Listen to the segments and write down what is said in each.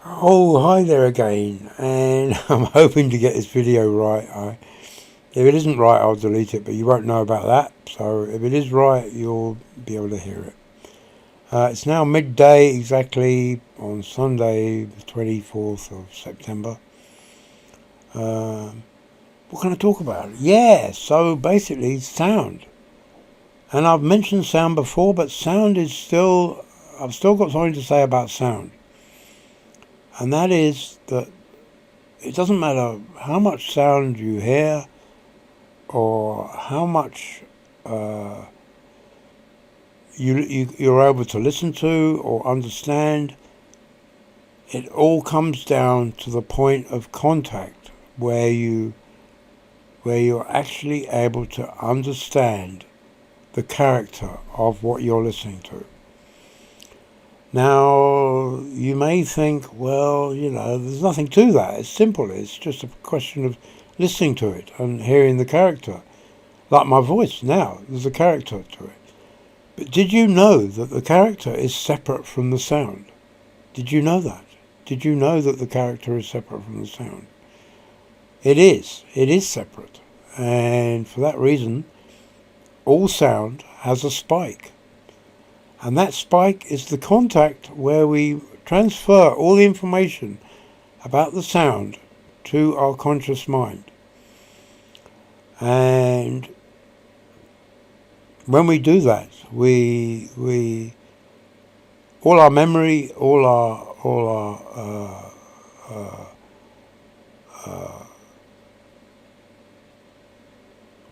Oh, hi there again, and I'm hoping to get this video right. If it isn't right, I'll delete it, but you won't know about that. So if it is right, you'll be able to hear it. It's now midday exactly on Sunday, the 24th of September. What can I talk about? Yeah, so basically sound. And I've mentioned sound before, but sound is still, I've still got something to say about sound. And that is that it doesn't matter how much sound you hear or how much you're able to listen to or understand. It all comes down to the point of contact where you're actually able to understand the character of what you're listening to. Now, you may think, well, there's nothing to that. It's simple. It's just a question of listening to it and hearing the character. Like my voice now, there's a character to it. But did you know that the character is separate from the sound? Did you know that? Did you know that the character is separate from the sound? It is. It is separate. And for that reason, all sound has a spike. And that spike is the contact where we transfer all the information about the sound to our conscious mind. And when we do that, we all our memory, all our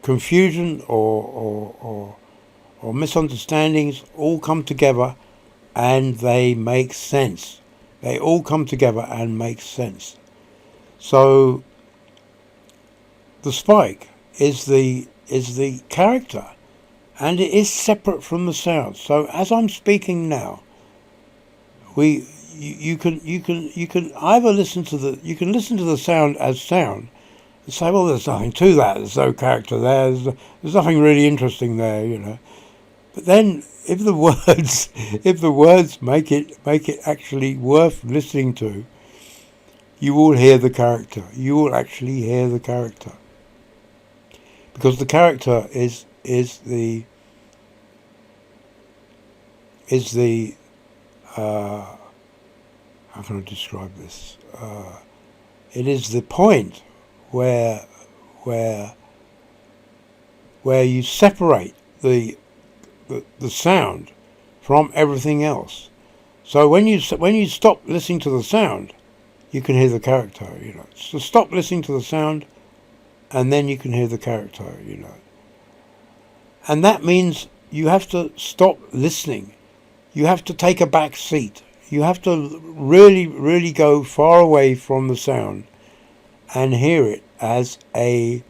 confusion or misunderstandings all come together and they make sense. They all come together and make sense. So the spike is the character, and it is separate from the sound. So as I'm speaking now, you can either listen to the sound as sound and say, well, there's nothing to that. There's no character there. There's nothing really interesting there, But then, if the words make it actually worth listening to, you will hear the character. You will actually hear the character, because the character is the how can I describe this? It is the point where you separate the sound from everything else. So when you stop listening to the sound, you can hear the character. So stop listening to the sound, and then you can hear the character. And that means you have to stop listening. You have to take a back seat. You have to really, really go far away from the sound and hear it as a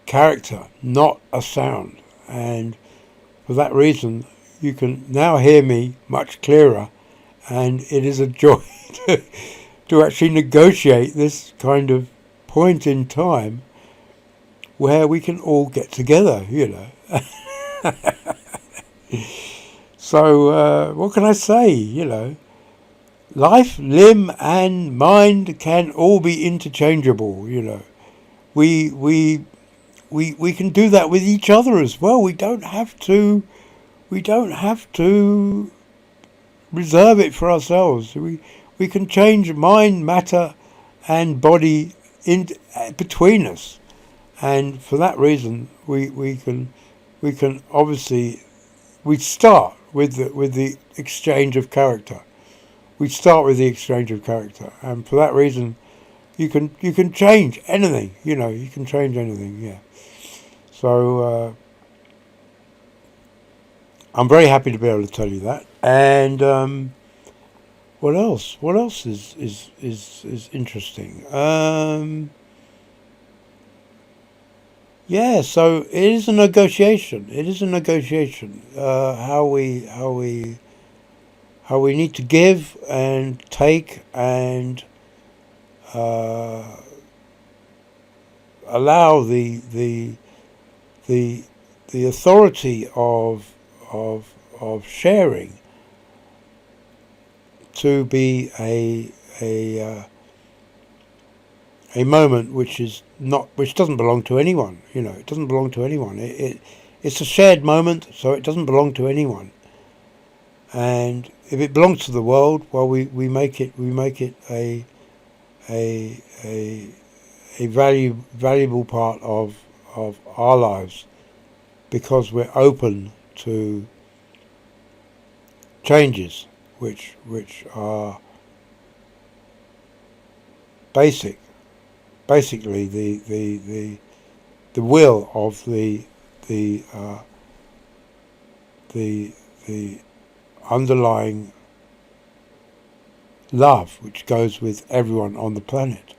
character, not a sound. And for that reason, you can now hear me much clearer, and it is a joy to actually negotiate this kind of point in time where we can all get together, So, what can I say, Life, limb, and mind can all be interchangeable, We can do that with each other as well. We don't have to reserve it for ourselves. We can change mind, matter, and body in between us, and for that reason, we can obviously we start with the exchange of character. We start with the exchange of character, and for that reason, you can change anything. You can change anything. Yeah. So I'm very happy to be able to tell you that. And what else? What else is interesting? Yeah. So it is a negotiation. It is a negotiation. How we need to give and take and allow the authority of sharing to be a moment which doesn't belong to anyone. It doesn't belong to anyone. It's a shared moment, so it doesn't belong to anyone. And if it belongs to the world, well, we make it a valuable part of our lives, because we're open to changes which are basically the will of the underlying love which goes with everyone on the planet.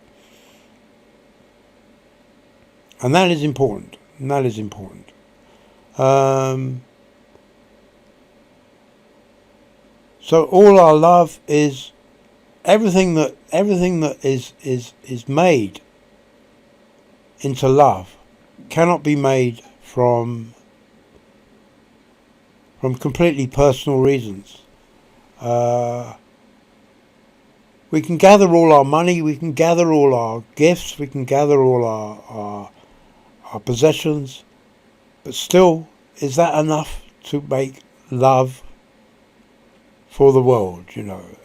And that is important. So all our love is everything that is made into love cannot be made from completely personal reasons. We can gather all our money, we can gather all our gifts, we can gather all our possessions, but still, is that enough to make love for the world?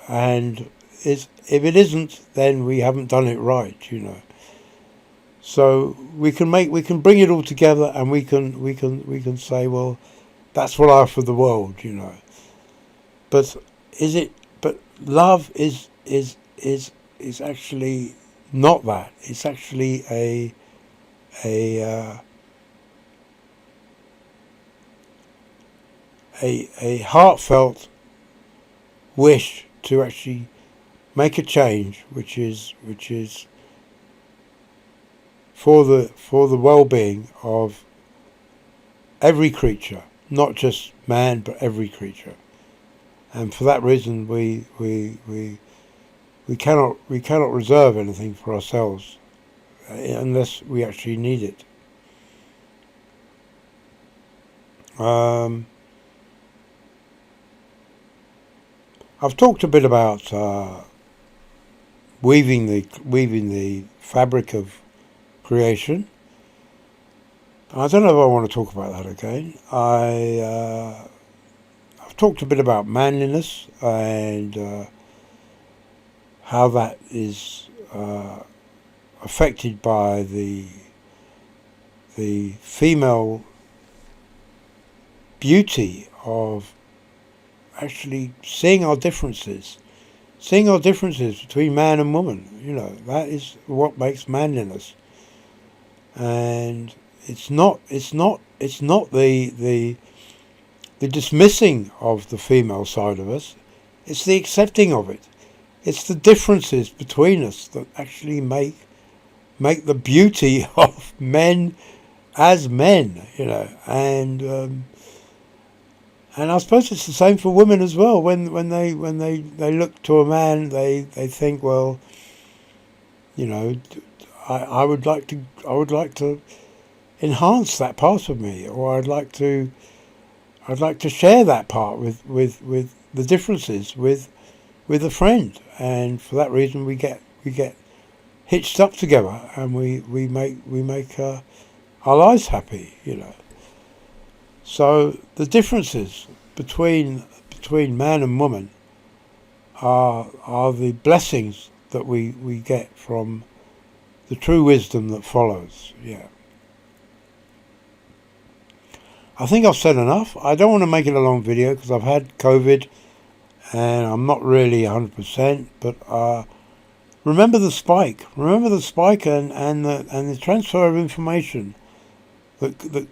And if it isn't, then we haven't done it right. So we can bring it all together, and we can say, well, that's what I offer the world. But but love is actually not that. It's actually a heartfelt wish to actually make a change, which is for the well-being of every creature, not just man, but every creature. And for that reason, we cannot reserve anything for ourselves unless we actually need it. I've talked a bit about weaving the fabric of creation. I don't know if I want to talk about that again. I've talked a bit about manliness and how that is affected by the female beauty of actually seeing our differences between man and woman. That is what makes manliness. And it's not the dismissing of the female side of us. It's the accepting of it. It's the differences between us that actually make the beauty of men as men. And I suppose it's the same for women as well. When they look to a man, they think, well, I would like to enhance that part of me, or I'd like to share that part with the differences with a friend, and for that reason we get hitched up together, and we make our lives happy. So the differences between man and woman are the blessings that we get from the true wisdom that follows. Yeah. I think I've said enough. I don't want to make it a long video because I've had COVID and I'm not really 100%. But remember the spike. Remember the spike and the transfer of information that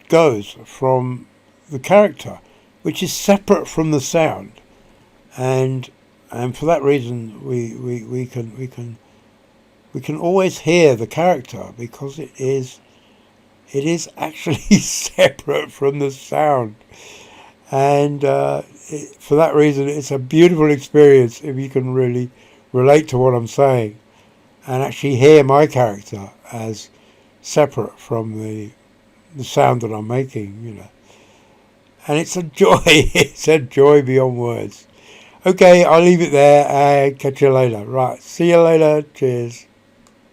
goes from the character, which is separate from the sound, and for that reason we can always hear the character, because it is actually separate from the sound, and for that reason it's a beautiful experience if you can really relate to what I'm saying and actually hear my character as separate from the sound that I'm making, And it's a joy. It's a joy beyond words. Okay, I'll leave it there and catch you later. Right, see you later. Cheers.